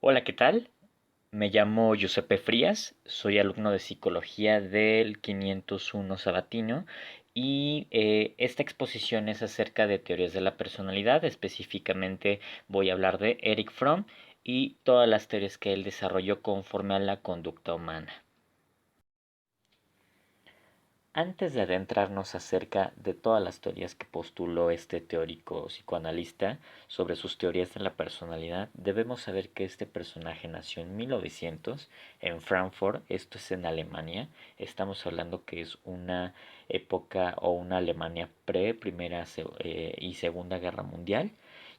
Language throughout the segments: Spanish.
Hola, ¿qué tal? Me llamo Giuseppe Frías, soy alumno de psicología del 501 Sabatino y esta exposición es acerca de teorías de la personalidad. Específicamente voy a hablar de Eric Fromm y todas las teorías que él desarrolló conforme a la conducta humana. Antes de adentrarnos acerca de todas las teorías que postuló este teórico psicoanalista sobre sus teorías de la personalidad, debemos saber que este personaje nació en 1900 en Frankfurt, esto es en Alemania. Estamos hablando que es una época o una Alemania pre-Primera y Segunda Guerra Mundial.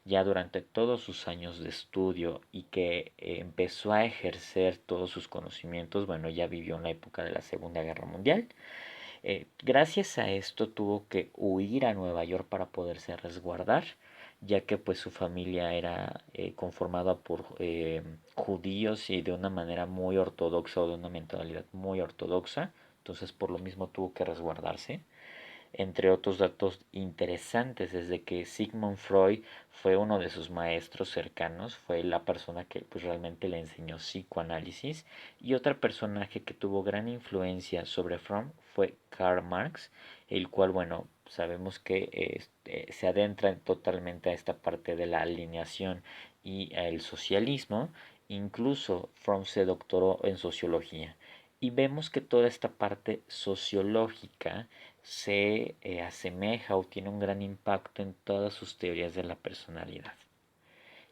Ya durante todos sus años de estudio y que empezó a ejercer todos sus conocimientos, bueno, ya vivió en la época de la Segunda Guerra Mundial. Gracias a esto tuvo que huir a Nueva York para poderse resguardar, ya que pues su familia era conformada por judíos y de una manera muy ortodoxa o de una mentalidad muy ortodoxa, entonces por lo mismo tuvo que resguardarse. Entre otros datos interesantes, desde que Sigmund Freud fue uno de sus maestros cercanos, fue la persona que pues, realmente le enseñó psicoanálisis, y otro personaje que tuvo gran influencia sobre Fromm fue Karl Marx, el cual, bueno, sabemos que se adentra totalmente a esta parte de la alineación y el socialismo. Incluso Fromm se doctoró en sociología. Y vemos que toda esta parte sociológica se asemeja o tiene un gran impacto en todas sus teorías de la personalidad.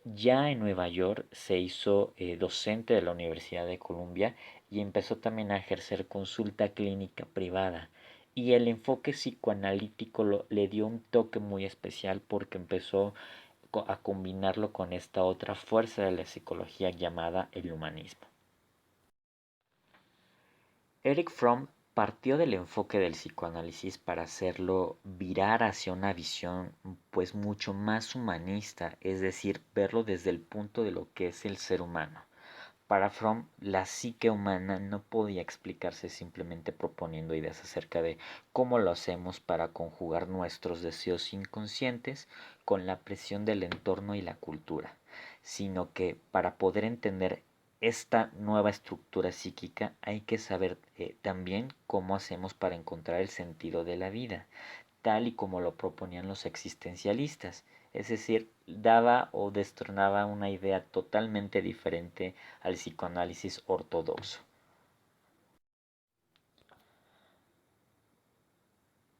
Ya en Nueva York se hizo docente de la Universidad de Columbia y empezó también a ejercer consulta clínica privada. Y el enfoque psicoanalítico le dio un toque muy especial porque empezó a combinarlo con esta otra fuerza de la psicología llamada el humanismo. Eric Fromm partió del enfoque del psicoanálisis para hacerlo virar hacia una visión pues mucho más humanista, es decir, verlo desde el punto de lo que es el ser humano. Para Fromm, la psique humana no podía explicarse simplemente proponiendo ideas acerca de cómo lo hacemos para conjugar nuestros deseos inconscientes con la presión del entorno y la cultura, sino que para poder entender esta nueva estructura psíquica hay que saber también cómo hacemos para encontrar el sentido de la vida, tal y como lo proponían los existencialistas. Es decir, daba o destronaba una idea totalmente diferente al psicoanálisis ortodoxo.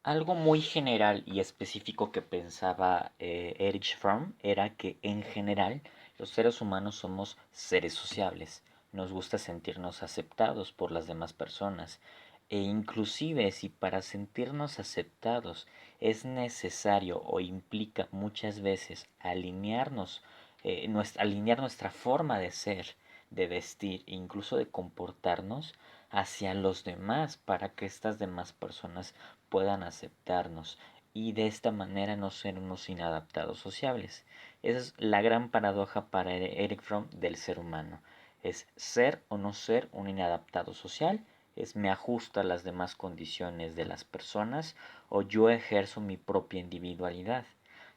Algo muy general y específico que pensaba Erich Fromm era que en general los seres humanos somos seres sociables. Nos gusta sentirnos aceptados por las demás personas. E inclusive si para sentirnos aceptados es necesario o implica muchas veces alinear nuestra forma de ser, de vestir e incluso de comportarnos hacia los demás para que estas demás personas puedan aceptarnos y de esta manera no ser unos inadaptados sociables. Esa es la gran paradoja para Eric Fromm del ser humano. Es ser o no ser un inadaptado social, es me ajusto a las demás condiciones de las personas o yo ejerzo mi propia individualidad.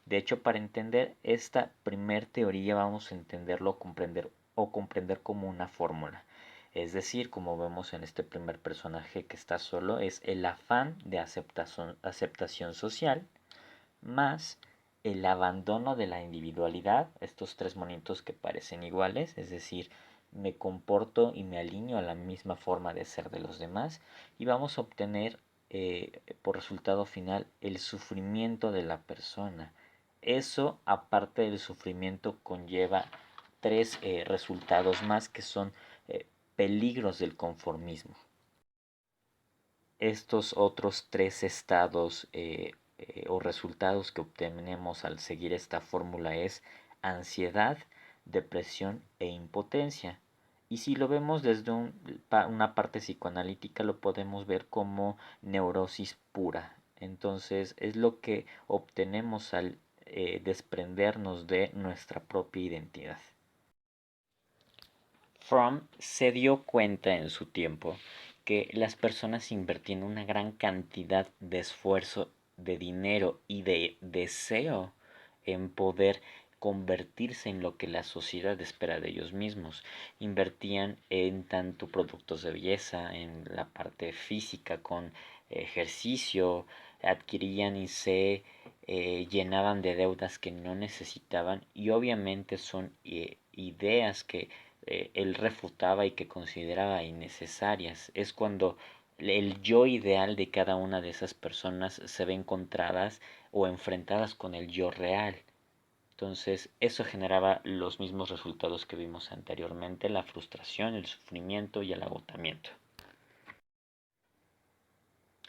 De hecho, para entender esta primer teoría vamos a entenderlo comprender como una fórmula. Es decir, como vemos en este primer personaje que está solo, es el afán de aceptación social más el abandono de la individualidad, estos tres monitos que parecen iguales, es decir, me comporto y me alineo a la misma forma de ser de los demás y vamos a obtener por resultado final el sufrimiento de la persona. Eso, aparte del sufrimiento, conlleva tres resultados más que son peligros del conformismo. Estos otros tres estados o resultados que obtenemos al seguir esta fórmula es ansiedad, depresión e impotencia. Y si lo vemos desde una parte psicoanalítica, lo podemos ver como neurosis pura. Entonces es lo que obtenemos al desprendernos de nuestra propia identidad. Fromm se dio cuenta en su tiempo que las personas invertían una gran cantidad de esfuerzo, de dinero y de deseo en poder convertirse en lo que la sociedad espera de ellos mismos. Invertían en tanto productos de belleza, en la parte física con ejercicio, adquirían y se llenaban de deudas que no necesitaban, y obviamente son ideas que él refutaba y que consideraba innecesarias. Es cuando el yo ideal de cada una de esas personas se ve encontradas o enfrentadas con el yo real. Entonces, eso generaba los mismos resultados que vimos anteriormente: la frustración, el sufrimiento y el agotamiento.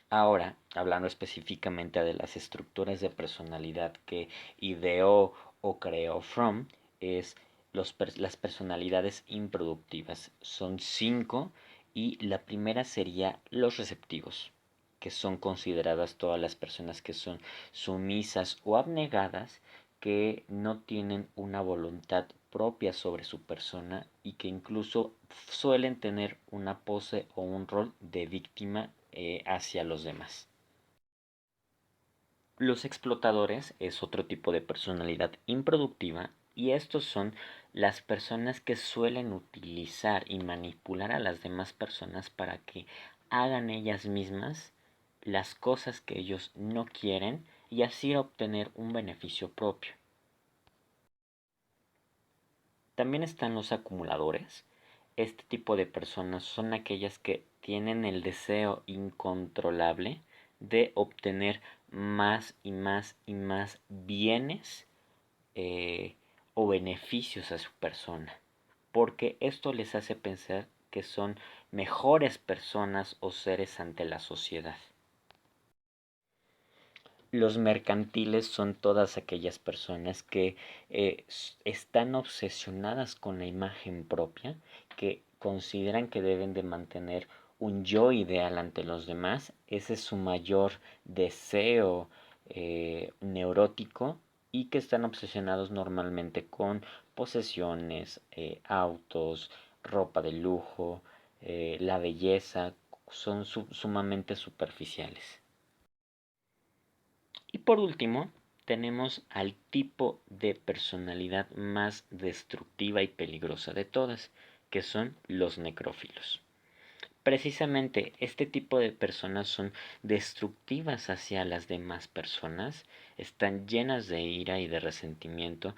Ahora, hablando específicamente de las estructuras de personalidad que ideó o creó Fromm, es las personalidades improductivas. Son 5, y la primera sería los receptivos, que son consideradas todas las personas que son sumisas o abnegadas, que no tienen una voluntad propia sobre su persona y que incluso suelen tener una pose o un rol de víctima hacia los demás. Los explotadores es otro tipo de personalidad improductiva, y estos son las personas que suelen utilizar y manipular a las demás personas para que hagan ellas mismas las cosas que ellos no quieren y así obtener un beneficio propio. También están los acumuladores. Este tipo de personas son aquellas que tienen el deseo incontrolable de obtener más y más y más bienes eh, o beneficios a su persona, porque esto les hace pensar que son mejores personas o seres ante la sociedad. Los mercantiles son todas aquellas personas que están obsesionadas con la imagen propia, que consideran que deben de mantener un yo ideal ante los demás. Ese es su mayor deseo neurótico, y que están obsesionados normalmente con posesiones, autos, ropa de lujo, la belleza. Son sumamente superficiales. Y por último, tenemos al tipo de personalidad más destructiva y peligrosa de todas, que son los necrófilos. Precisamente este tipo de personas son destructivas hacia las demás personas, están llenas de ira y de resentimiento.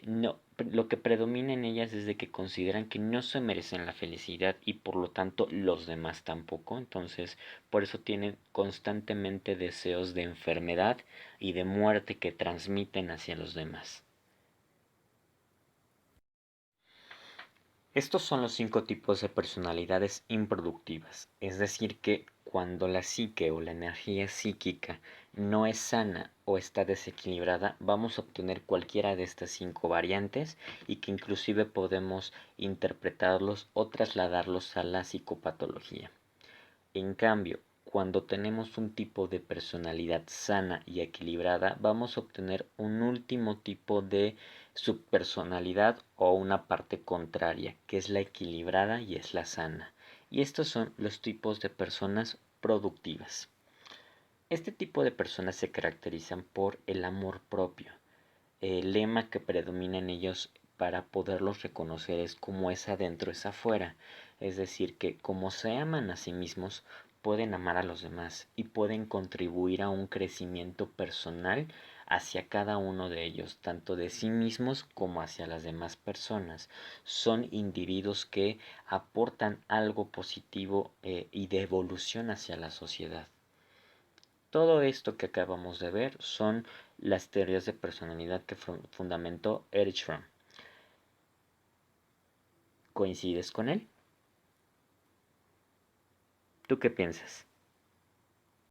No, lo que predomina en ellas es de que consideran que no se merecen la felicidad y por lo tanto los demás tampoco. Entonces, por eso tienen constantemente deseos de enfermedad y de muerte que transmiten hacia los demás. Estos son los 5 tipos de personalidades improductivas, es decir que cuando la psique o la energía psíquica no es sana o está desequilibrada, vamos a obtener cualquiera de estas 5 variantes, y que inclusive podemos interpretarlos o trasladarlos a la psicopatología. En cambio, cuando tenemos un tipo de personalidad sana y equilibrada, vamos a obtener un último tipo de subpersonalidad o una parte contraria, que es la equilibrada y es la sana. Y estos son los tipos de personas productivas. Este tipo de personas se caracterizan por el amor propio. El lema que predomina en ellos para poderlos reconocer es: como es adentro es afuera. Es decir, que como se aman a sí mismos, pueden amar a los demás y pueden contribuir a un crecimiento personal hacia cada uno de ellos, tanto de sí mismos como hacia las demás personas. Son individuos que aportan algo positivo y de evolución hacia la sociedad. Todo esto que acabamos de ver son las teorías de personalidad que fundamentó Erich Fromm. ¿Coincides con él? ¿Tú qué piensas?